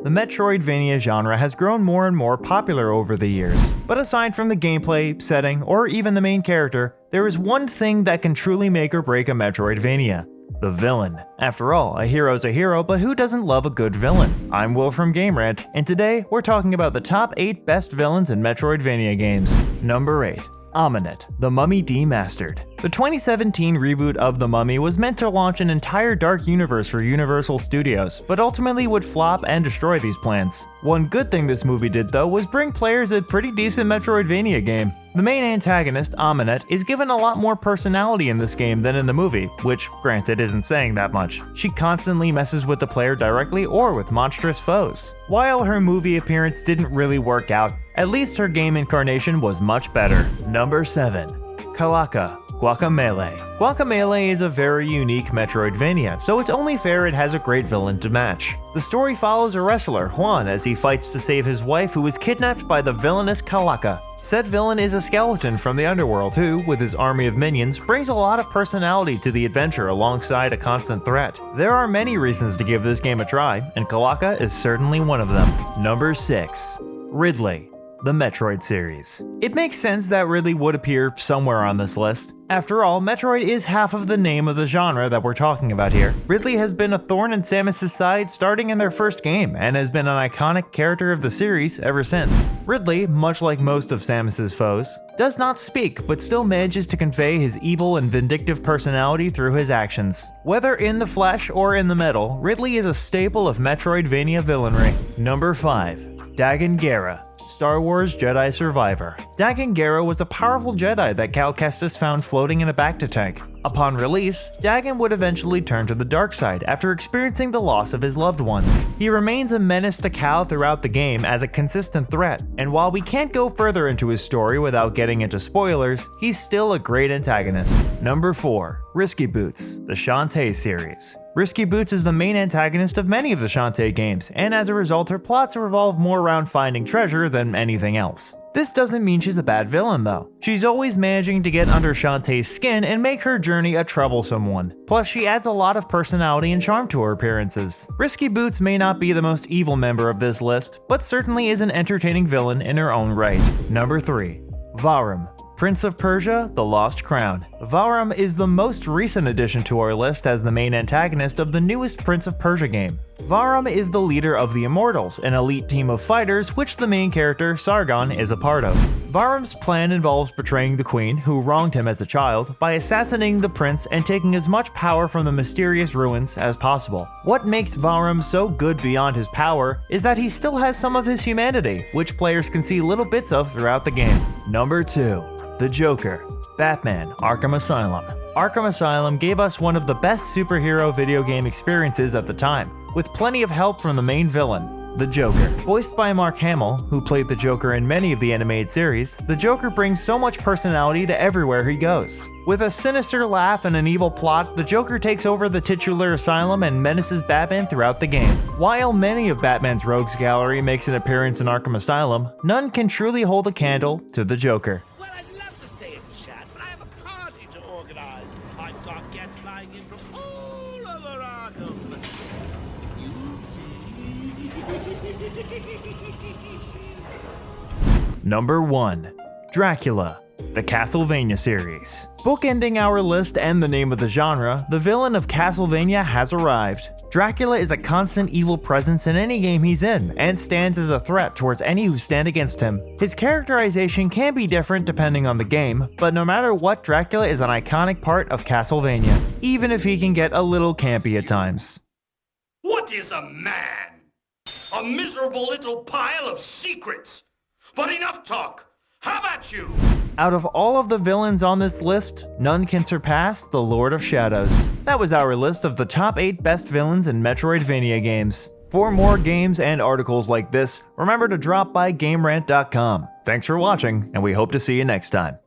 The Metroidvania genre has grown more and more popular over the years. But aside from the gameplay, setting, or even the main character, there is one thing that can truly make or break a Metroidvania: the villain. After all, a hero's a hero, but who doesn't love a good villain? I'm Will from Game Rant, and today we're talking about the top 8 best villains in Metroidvania games. Number 8. Aminet, the Mummy Demastered. The 2017 reboot of The Mummy was meant to launch an entire dark universe for Universal Studios, but ultimately would flop and destroy these plans. One good thing this movie did though was bring players a pretty decent Metroidvania game. The main antagonist, Aminet, is given a lot more personality in this game than in the movie, which granted isn't saying that much. She constantly messes with the player directly or with monstrous foes. While her movie appearance didn't really work out, at least her game incarnation was much better. Number 7. Calaca, Guacamelee. Guacamelee is a very unique Metroidvania, so it's only fair it has a great villain to match. The story follows a wrestler, Juan, as he fights to save his wife who is kidnapped by the villainous Calaca. Said villain is a skeleton from the underworld who, with his army of minions, brings a lot of personality to the adventure alongside a constant threat. There are many reasons to give this game a try, and Calaca is certainly one of them. Number 6. Ridley, the Metroid series. It makes sense that Ridley would appear somewhere on this list. After all, Metroid is half of the name of the genre that we're talking about here. Ridley has been a thorn in Samus's side starting in their first game, and has been an iconic character of the series ever since. Ridley, much like most of Samus's foes, does not speak, but still manages to convey his evil and vindictive personality through his actions. Whether in the flesh or in the metal, Ridley is a staple of Metroidvania villainry. Number 5. Dagon Gera, Star Wars Jedi Survivor. Dagon Gera was a powerful Jedi that Cal Kestis found floating in a Bacta tank. Upon release, Dagon would eventually turn to the dark side after experiencing the loss of his loved ones. He remains a menace to Cal throughout the game as a consistent threat, and while we can't go further into his story without getting into spoilers, he's still a great antagonist. Number 4. Risky Boots, the Shantae series. Risky Boots is the main antagonist of many of the Shantae games, and as a result her plots revolve more around finding treasure than anything else. This doesn't mean she's a bad villain though. She's always managing to get under Shantae's skin and make her journey a troublesome one. Plus she adds a lot of personality and charm to her appearances. Risky Boots may not be the most evil member of this list, but certainly is an entertaining villain in her own right. Number 3. Vahram, Prince of Persia: The Lost Crown. Vahram is the most recent addition to our list as the main antagonist of the newest Prince of Persia game. Vahram is the leader of the Immortals, an elite team of fighters which the main character, Sargon, is a part of. Vahram's plan involves betraying the queen, who wronged him as a child, by assassinating the prince and taking as much power from the mysterious ruins as possible. What makes Vahram so good beyond his power is that he still has some of his humanity, which players can see little bits of throughout the game. Number 2. The Joker, Batman: Arkham Asylum. Arkham Asylum gave us one of the best superhero video game experiences at the time, with plenty of help from the main villain, the Joker. Voiced by Mark Hamill, who played the Joker in many of the animated series, the Joker brings so much personality to everywhere he goes. With a sinister laugh and an evil plot, the Joker takes over the titular asylum and menaces Batman throughout the game. While many of Batman's rogues gallery makes an appearance in Arkham Asylum, none can truly hold a candle to the Joker. I've got guests flying in from all over Arkham. You'll see. Number 1. Dracula, the Castlevania series. Bookending our list and the name of the genre, the villain of Castlevania has arrived. Dracula is a constant evil presence in any game he's in, and stands as a threat towards any who stand against him. His characterization can be different depending on the game, but no matter what, Dracula is an iconic part of Castlevania, even if he can get a little campy at times. What is a man? A miserable little pile of secrets. But enough talk. How about you? Out of all of the villains on this list, none can surpass the Lord of Shadows. That was our list of the top 8 best villains in Metroidvania games. For more games and articles like this, remember to drop by GameRant.com. Thanks for watching, and we hope to see you next time.